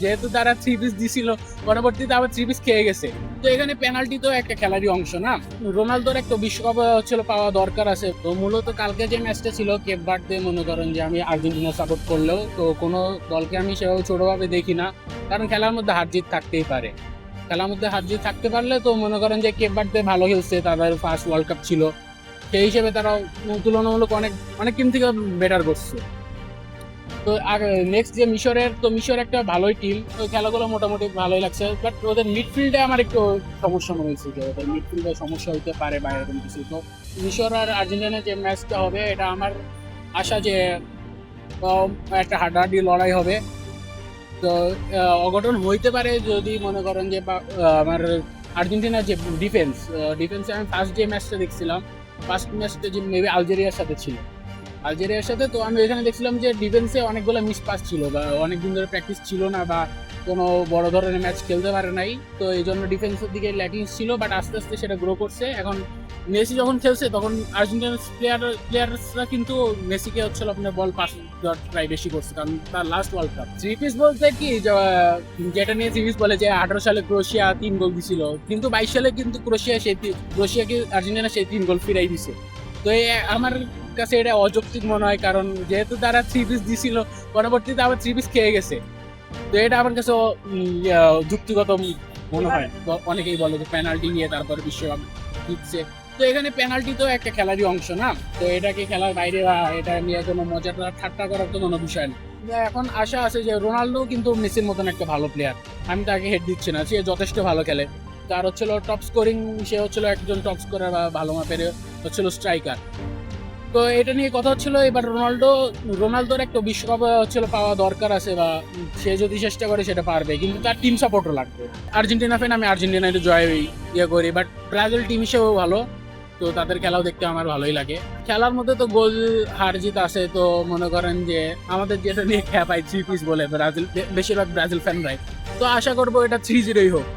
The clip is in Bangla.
যেহেতু তারা 3 পিস দিছিল, পরবর্তীতে আবার 3 পিস খেয়ে গেছে। তো এখানে পেনাল্টি তো একটা খেলারই অংশ না। রোনালদোর একটা বিশ্বকাপ হচ্ছিল পাওয়া দরকার আছে। তো মূলত কালকে যে ম্যাচটা ছিল কেপ ভার্দে, মনে করেন যে আমি আর্জেন্টিনা সাপোর্ট করলেও তো কোনো দলকে আমি সেভাবে ছোটভাবে দেখি না, কারণ খেলার মধ্যে হার জিত থাকতেই পারে। খেলার মধ্যে হার জিত থাকতে পারলে তো মনে করেন যে কেপ ভার্দে ভালো খেলছে, তাদের ফার্স্ট ওয়ার্ল্ড কাপ ছিল, সেই হিসেবে তারা তুলনামূলক অনেক অনেক টিম থেকে বেটার করছে। তো আর নেক্সট যে মিশর একটা ভালোই টিম, ওই খেলাগুলো মোটামুটি ভালোই লাগছে, বাট ওদের মিডফিল্ডে আমার একটু সমস্যা মনে হয়েছে, যে ওদের মিডফিল্ডে সমস্যা হইতে পারে বা এরকম কিছু। তো মিশর আর আর্জেন্টিনার যে ম্যাচটা হবে, এটা আমার আশা যে একটা হাড্ডাহাড্ডি লড়াই হবে। তো অঘটন হইতে পারে যদি মনে করেন যে আমার আর্জেন্টিনার যে ডিফেন্সে আমি ফার্স্ট যে ম্যাচটা দেখছিলাম, ফার্স্ট ম্যাচটা যে মেবি আলজেরিয়ার সাথে ছিল, আলজেরিয়ার সাথে, তো আমি এখানে দেখছিলাম যে ডিফেন্সে অনেকগুলো মিস পাস ছিল, বা অনেকদিন ধরে প্র্যাকটিস ছিল না, বা কোনো বড় ধরনের ম্যাচ খেলতে পারে নাই। তো এই জন্য ডিফেন্সের দিকে ল্যাকিংস ছিল, বাট আস্তে আস্তে সেটা গ্রো করছে। এখন মেসি যখন খেলছে তখন আর্জেন্টিনার প্লেয়ার্সরা কিন্তু মেসিকে হচ্ছিল আপনার বল পাস ট্রাই বেশি করছে, কারণ তার last world cup. Three piece বলতে কি, যেটা নিয়ে থ্রি পিস বলে যে 18 সালে ক্রোয়েশিয়া 3 গোল দিছিল, কিন্তু 22 সালে কিন্তু ক্রোয়েশিয়াকে আর্জেন্টিনা সেই 3 গোল ফিরাই দিছে। তো আমার কাছে এটা অযৌক্তিক মনে হয়, কারণ যেহেতু তারা 3 পিস দিছিল, পরবর্তীতে আবার 3 পিস খেয়ে গেছে। তো এটা আমার কাছে যুক্তিগত মনে হয়। তো অনেকেই বলে যে পেনাল্টি নিয়ে তারপরে বিশ্বকাপ জিতছে। তো এখানে পেনাল্টি তো একটা খেলারই অংশ না, তো এটাকে খেলার বাইরে বা এটা নিয়ে কোনো মজাটা ঠাট্টা করার তো কোনো বিষয় না। এখন আশা আছে যে রোনালদো কিন্তু মেসির মতন একটা ভালো প্লেয়ার, আমি তাকে হেড দিচ্ছি না, সে যথেষ্ট ভালো খেলে। তার হচ্ছিল টপ স্কোরিং, সে হচ্ছিল একজন টপ স্কোরার বা ভালো মাপের হচ্ছিল স্ট্রাইকার। তো এটা নিয়ে কথা হচ্ছিল, এবার রোনালদোর একটা বিশ্বকাপ হচ্ছিল পাওয়া দরকার আছে, বা সে যদি চেষ্টা করে সেটা পারবে, কিন্তু তার টিম সাপোর্টও লাগবে। আর্জেন্টিনা ফ্যান, আমি আর্জেন্টিনায় জয় করি, বাট ব্রাজিল টিম হিসেবেও ভালো, তো তাদের খেলাও দেখতে আমার ভালোই লাগে। খেলার মধ্যে তো গোল হার জিত আছে, তো মনে করেন যে আমাদের যেটা নিয়ে খেয়া পাই 3 পিস বলে ব্রাজিল, বেশিরভাগ ব্রাজিল ফ্যানরাই, তো আশা করবো এটা 3-0 হোক।